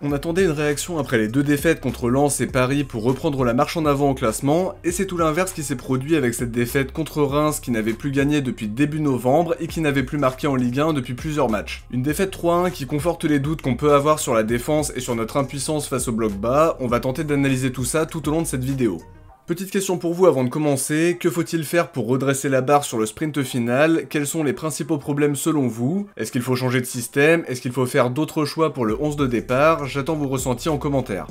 On attendait une réaction après les deux défaites contre Lens et Paris pour reprendre la marche en avant au classement, et c'est tout l'inverse qui s'est produit avec cette défaite contre Reims qui n'avait plus gagné depuis début novembre et qui n'avait plus marqué en Ligue 1 depuis plusieurs matchs. Une défaite 3-1 qui conforte les doutes qu'on peut avoir sur la défense et sur notre impuissance face au bloc bas. On va tenter d'analyser tout ça tout au long de cette vidéo. Petite question pour vous avant de commencer, que faut-il faire pour redresser la barre sur le sprint final? Quels sont les principaux problèmes selon vous? Est-ce qu'il faut changer de système? Est-ce qu'il faut faire d'autres choix pour le 11 de départ? J'attends vos ressentis en commentaire.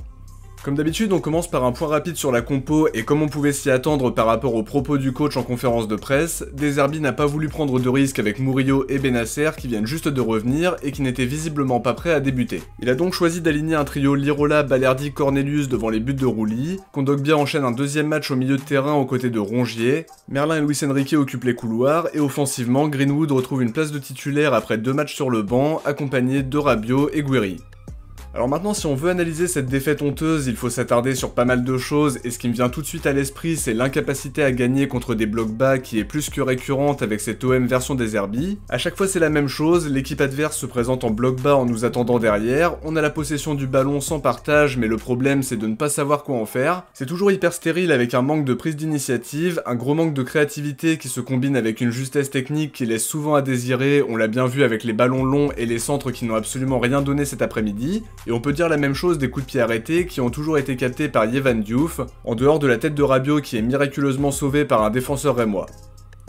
Comme d'habitude, on commence par un point rapide sur la compo et comme on pouvait s'y attendre par rapport aux propos du coach en conférence de presse, De Zerbi n'a pas voulu prendre de risques avec Murillo et Bennacer qui viennent juste de revenir et qui n'étaient visiblement pas prêts à débuter. Il a donc choisi d'aligner un trio Lirola, Balerdi, Cornelius devant les buts de Rouli, Kondogbia enchaîne un deuxième match au milieu de terrain aux côtés de Rongier, Merlin et Luis Enrique occupent les couloirs et offensivement, Greenwood retrouve une place de titulaire après 2 matchs sur le banc, accompagné de Rabiot et Guéry. Alors maintenant, si on veut analyser cette défaite honteuse, il faut s'attarder sur pas mal de choses, et ce qui me vient tout de suite à l'esprit, c'est l'incapacité à gagner contre des blocs bas qui est plus que récurrente avec cette OM version De Zerbi. À chaque fois c'est la même chose, l'équipe adverse se présente en bloc bas en nous attendant derrière, on a la possession du ballon sans partage, mais le problème c'est de ne pas savoir quoi en faire. C'est toujours hyper stérile avec un manque de prise d'initiative, un gros manque de créativité qui se combine avec une justesse technique qui laisse souvent à désirer, on l'a bien vu avec les ballons longs et les centres qui n'ont absolument rien donné cet après-midi. Et on peut dire la même chose des coups de pied arrêtés qui ont toujours été captés par Yehvan Diouf, en dehors de la tête de Rabiot qui est miraculeusement sauvée par un défenseur rémois.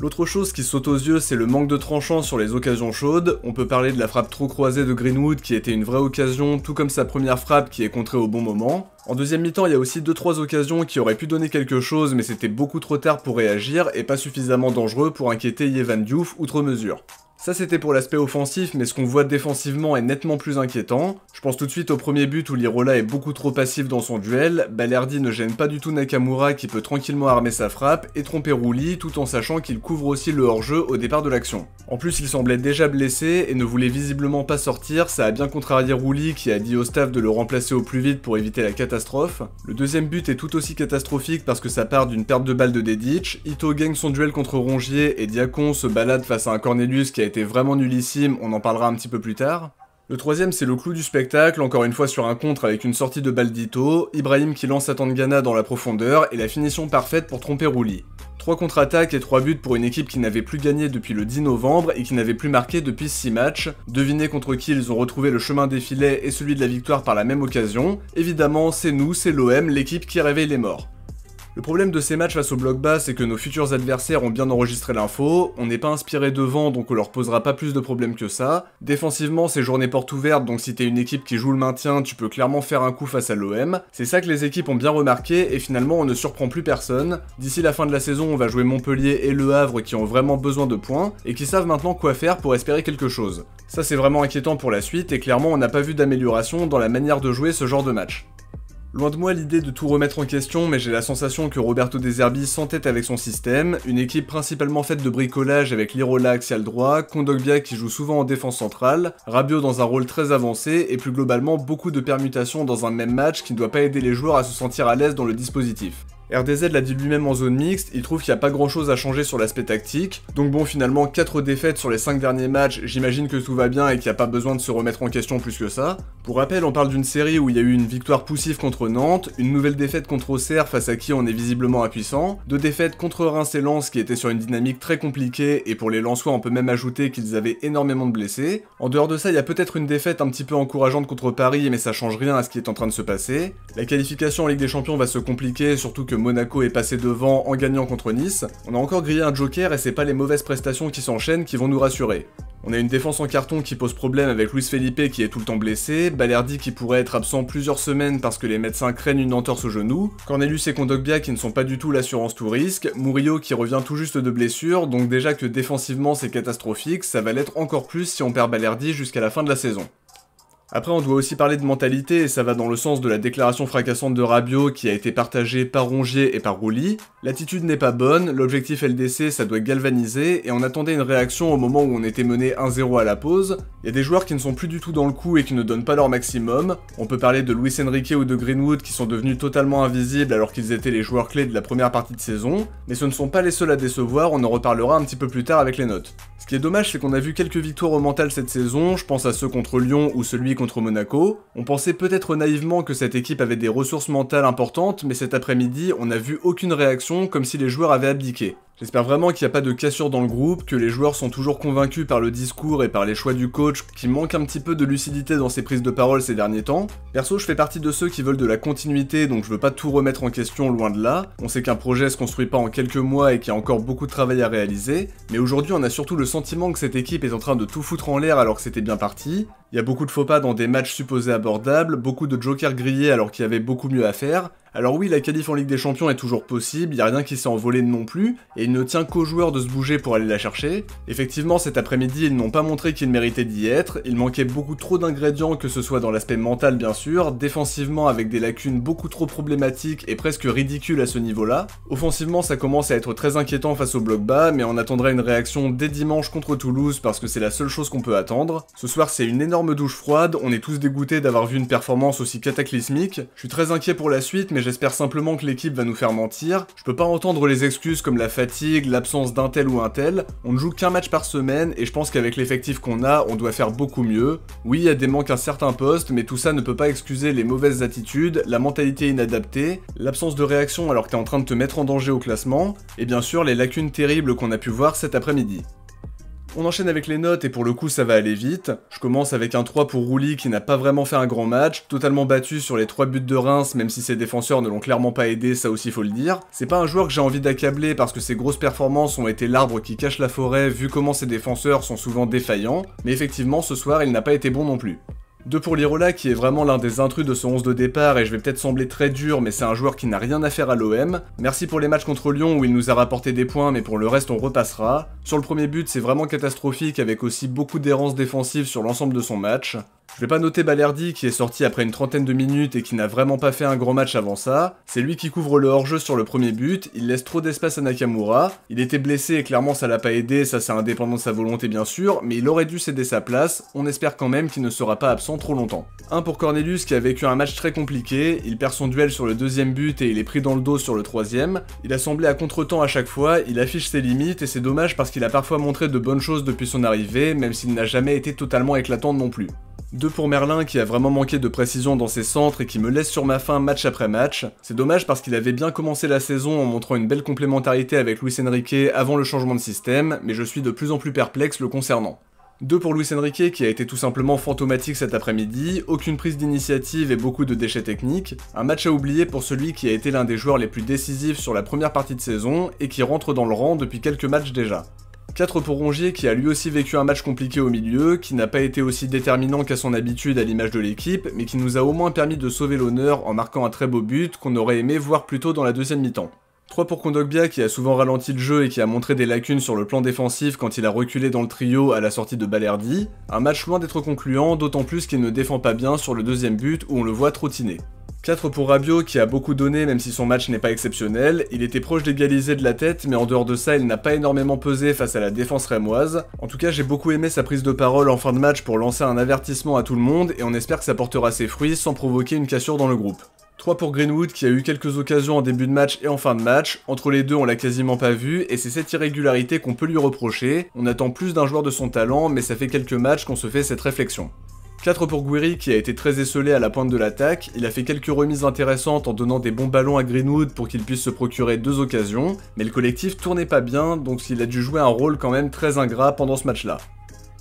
L'autre chose qui saute aux yeux, c'est le manque de tranchant sur les occasions chaudes. On peut parler de la frappe trop croisée de Greenwood qui était une vraie occasion, tout comme sa première frappe qui est contrée au bon moment. En deuxième mi-temps, il y a aussi 2-3 occasions qui auraient pu donner quelque chose, mais c'était beaucoup trop tard pour réagir et pas suffisamment dangereux pour inquiéter Yehvan Diouf outre mesure. Ça c'était pour l'aspect offensif, mais ce qu'on voit défensivement est nettement plus inquiétant. Je pense tout de suite au premier but où Lirola est beaucoup trop passif dans son duel, Balerdi ne gêne pas du tout Nakamura qui peut tranquillement armer sa frappe et tromper Rouli tout en sachant qu'il couvre aussi le hors-jeu au départ de l'action. En plus il semblait déjà blessé et ne voulait visiblement pas sortir, ça a bien contrarié Rouli qui a dit au staff de le remplacer au plus vite pour éviter la catastrophe. Le deuxième but est tout aussi catastrophique parce que ça part d'une perte de balle de Dedic, Ito gagne son duel contre Rongier et Diacon se balade face à un Cornelius qui a été vraiment nullissime, on en parlera un petit peu plus tard. Le troisième c'est le clou du spectacle, encore une fois sur un contre avec une sortie de balle d'Ito, Ibrahim qui lance à Tangana dans la profondeur et la finition parfaite pour tromper Rouli. 3 contre-attaques et 3 buts pour une équipe qui n'avait plus gagné depuis le 10 novembre et qui n'avait plus marqué depuis 6 matchs. Devinez contre qui ils ont retrouvé le chemin des filets et celui de la victoire par la même occasion. Évidemment c'est nous, c'est l'OM, l'équipe qui réveille les morts. Le problème de ces matchs face au bloc bas, c'est que nos futurs adversaires ont bien enregistré l'info, on n'est pas inspiré devant donc on leur posera pas plus de problèmes que ça. Défensivement, c'est journée porte ouverte donc si t'es une équipe qui joue le maintien, tu peux clairement faire un coup face à l'OM. C'est ça que les équipes ont bien remarqué et finalement on ne surprend plus personne. D'ici la fin de la saison, on va jouer Montpellier et Le Havre qui ont vraiment besoin de points et qui savent maintenant quoi faire pour espérer quelque chose. Ça c'est vraiment inquiétant pour la suite et clairement on n'a pas vu d'amélioration dans la manière de jouer ce genre de match. Loin de moi l'idée de tout remettre en question, mais j'ai la sensation que Roberto De Zerbi s'entête avec son système, une équipe principalement faite de bricolage avec Lirola axial droit, Kondogbia qui joue souvent en défense centrale, Rabiot dans un rôle très avancé, et plus globalement beaucoup de permutations dans un même match qui ne doit pas aider les joueurs à se sentir à l'aise dans le dispositif. RDZ l'a dit lui-même en zone mixte, il trouve qu'il n'y a pas grand chose à changer sur l'aspect tactique, donc bon finalement 4 défaites sur les 5 derniers matchs, j'imagine que tout va bien et qu'il n'y a pas besoin de se remettre en question plus que ça. Pour rappel, on parle d'une série où il y a eu une victoire poussive contre Nantes, une nouvelle défaite contre Auxerre face à qui on est visiblement impuissant, 2 défaites contre Reims et Lens qui étaient sur une dynamique très compliquée et pour les Lensois on peut même ajouter qu'ils avaient énormément de blessés. En dehors de ça, il y a peut-être une défaite un petit peu encourageante contre Paris mais ça change rien à ce qui est en train de se passer. La qualification en Ligue des Champions va se compliquer, surtout que Monaco est passé devant en gagnant contre Nice. On a encore grillé un joker et c'est pas les mauvaises prestations qui s'enchaînent qui vont nous rassurer. On a une défense en carton qui pose problème avec Luis Felipe qui est tout le temps blessé, Balerdi qui pourrait être absent plusieurs semaines parce que les médecins craignent une entorse au genou, Cornelius et Kondogbia qui ne sont pas du tout l'assurance tout risque, Murillo qui revient tout juste de blessure, donc déjà que défensivement c'est catastrophique, ça va l'être encore plus si on perd Balerdi jusqu'à la fin de la saison. Après on doit aussi parler de mentalité et ça va dans le sens de la déclaration fracassante de Rabiot qui a été partagée par Rongier et par Rouli. L'attitude n'est pas bonne, l'objectif LDC ça doit galvaniser et on attendait une réaction au moment où on était mené 1-0 à la pause. Il y a des joueurs qui ne sont plus du tout dans le coup et qui ne donnent pas leur maximum. On peut parler de Luis Enrique ou de Greenwood qui sont devenus totalement invisibles alors qu'ils étaient les joueurs clés de la première partie de saison. Mais ce ne sont pas les seuls à décevoir, on en reparlera un petit peu plus tard avec les notes. Ce qui est dommage, c'est qu'on a vu quelques victoires au mental cette saison, je pense à ceux contre Lyon ou celui contre Monaco. On pensait peut-être naïvement que cette équipe avait des ressources mentales importantes, mais cet après-midi, on n'a vu aucune réaction, comme si les joueurs avaient abdiqué. J'espère vraiment qu'il n'y a pas de cassure dans le groupe, que les joueurs sont toujours convaincus par le discours et par les choix du coach, qui manque un petit peu de lucidité dans ses prises de parole ces derniers temps. Perso, je fais partie de ceux qui veulent de la continuité, donc je veux pas tout remettre en question, loin de là. On sait qu'un projet se construit pas en quelques mois et qu'il y a encore beaucoup de travail à réaliser, mais aujourd'hui on a surtout le sentiment que cette équipe est en train de tout foutre en l'air alors que c'était bien parti. Il y a beaucoup de faux pas dans des matchs supposés abordables, beaucoup de jokers grillés alors qu'il y avait beaucoup mieux à faire. Alors oui, la qualif en Ligue des Champions est toujours possible, y a rien qui s'est envolé non plus, et il ne tient qu'aux joueurs de se bouger pour aller la chercher. Effectivement, cet après-midi, ils n'ont pas montré qu'ils méritaient d'y être, il manquait beaucoup trop d'ingrédients, que ce soit dans l'aspect mental bien sûr, défensivement avec des lacunes beaucoup trop problématiques et presque ridicules à ce niveau-là. Offensivement, ça commence à être très inquiétant face au bloc bas, mais on attendrait une réaction dès dimanche contre Toulouse parce que c'est la seule chose qu'on peut attendre. Ce soir, c'est une énorme douche froide, on est tous dégoûtés d'avoir vu une performance aussi cataclysmique. Je suis très inquiet pour la suite, mais j'espère simplement que l'équipe va nous faire mentir. Je peux pas entendre les excuses comme la fatigue, l'absence d'un tel ou un tel. On ne joue qu'un match par semaine et je pense qu'avec l'effectif qu'on a, on doit faire beaucoup mieux. Oui, il y a des manques à certains postes, mais tout ça ne peut pas excuser les mauvaises attitudes, la mentalité inadaptée, l'absence de réaction alors que t'es en train de te mettre en danger au classement, et bien sûr les lacunes terribles qu'on a pu voir cet après-midi. On enchaîne avec les notes et pour le coup ça va aller vite. Je commence avec un 3 pour Rouli qui n'a pas vraiment fait un grand match, totalement battu sur les 3 buts de Reims même si ses défenseurs ne l'ont clairement pas aidé, ça aussi faut le dire. C'est pas un joueur que j'ai envie d'accabler parce que ses grosses performances ont été l'arbre qui cache la forêt vu comment ses défenseurs sont souvent défaillants, mais effectivement ce soir il n'a pas été bon non plus. 2 pour Lirola qui est vraiment l'un des intrus de ce 11 de départ et je vais peut-être sembler très dur mais c'est un joueur qui n'a rien à faire à l'OM. Merci pour les matchs contre Lyon où il nous a rapporté des points mais pour le reste on repassera. Sur le premier but c'est vraiment catastrophique avec aussi beaucoup d'errances défensives sur l'ensemble de son match. Je vais pas noter Balerdi qui est sorti après une trentaine de minutes et qui n'a vraiment pas fait un grand match avant ça. C'est lui qui couvre le hors-jeu sur le premier but, il laisse trop d'espace à Nakamura. Il était blessé et clairement ça l'a pas aidé, ça c'est indépendant de sa volonté bien sûr, mais il aurait dû céder sa place, on espère quand même qu'il ne sera pas absent trop longtemps. 1 pour Cornelius qui a vécu un match très compliqué, il perd son duel sur le deuxième but et il est pris dans le dos sur le troisième. Il a semblé à contre-temps à chaque fois, il affiche ses limites et c'est dommage parce qu'il a parfois montré de bonnes choses depuis son arrivée, même s'il n'a jamais été totalement éclatant non plus. 2 pour Merlin qui a vraiment manqué de précision dans ses centres et qui me laisse sur ma faim match après match. C'est dommage parce qu'il avait bien commencé la saison en montrant une belle complémentarité avec Luis Enrique avant le changement de système, mais je suis de plus en plus perplexe le concernant. 2 pour Luis Enrique qui a été tout simplement fantomatique cet après-midi, aucune prise d'initiative et beaucoup de déchets techniques, un match à oublier pour celui qui a été l'un des joueurs les plus décisifs sur la première partie de saison et qui rentre dans le rang depuis quelques matchs déjà. 4 pour Rongier qui a lui aussi vécu un match compliqué au milieu, qui n'a pas été aussi déterminant qu'à son habitude à l'image de l'équipe, mais qui nous a au moins permis de sauver l'honneur en marquant un très beau but qu'on aurait aimé voir plus tôt dans la deuxième mi-temps. 3 pour Kondogbia qui a souvent ralenti le jeu et qui a montré des lacunes sur le plan défensif quand il a reculé dans le trio à la sortie de Balerdi. Un match loin d'être concluant, d'autant plus qu'il ne défend pas bien sur le deuxième but où on le voit trottiner. 4 pour Rabiot qui a beaucoup donné même si son match n'est pas exceptionnel, il était proche d'égaliser de la tête mais en dehors de ça il n'a pas énormément pesé face à la défense rémoise. En tout cas j'ai beaucoup aimé sa prise de parole en fin de match pour lancer un avertissement à tout le monde et on espère que ça portera ses fruits sans provoquer une cassure dans le groupe. 3 pour Greenwood qui a eu quelques occasions en début de match et en fin de match, entre les deux on l'a quasiment pas vu et c'est cette irrégularité qu'on peut lui reprocher, on attend plus d'un joueur de son talent mais ça fait quelques matchs qu'on se fait cette réflexion. 4 pour Gouiri qui a été très esselé à la pointe de l'attaque, il a fait quelques remises intéressantes en donnant des bons ballons à Greenwood pour qu'il puisse se procurer 2 occasions, mais le collectif tournait pas bien donc il a dû jouer un rôle quand même très ingrat pendant ce match-là.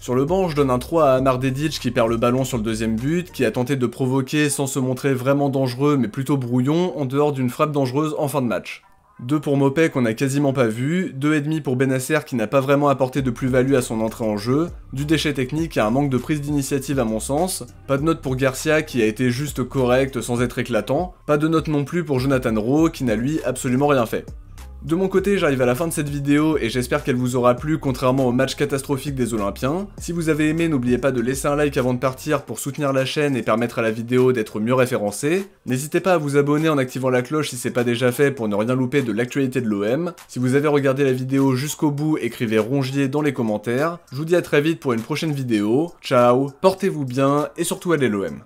Sur le banc, je donne un 3 à Amar Dedic qui perd le ballon sur le deuxième but, qui a tenté de provoquer sans se montrer vraiment dangereux mais plutôt brouillon en dehors d'une frappe dangereuse en fin de match. 2 pour Mopé qu'on a quasiment pas vu, 2,5 pour Benasser qui n'a pas vraiment apporté de plus-value à son entrée en jeu, du déchet technique et un manque de prise d'initiative à mon sens, pas de note pour Garcia qui a été juste correct sans être éclatant, pas de note non plus pour Jonathan Rowe qui n'a lui absolument rien fait. De mon côté, j'arrive à la fin de cette vidéo et j'espère qu'elle vous aura plu contrairement au match catastrophique des Olympiens. Si vous avez aimé, n'oubliez pas de laisser un like avant de partir pour soutenir la chaîne et permettre à la vidéo d'être mieux référencée. N'hésitez pas à vous abonner en activant la cloche si c'est pas déjà fait pour ne rien louper de l'actualité de l'OM. Si vous avez regardé la vidéo jusqu'au bout, écrivez Rongier dans les commentaires. Je vous dis à très vite pour une prochaine vidéo. Ciao, portez-vous bien et surtout allez l'OM.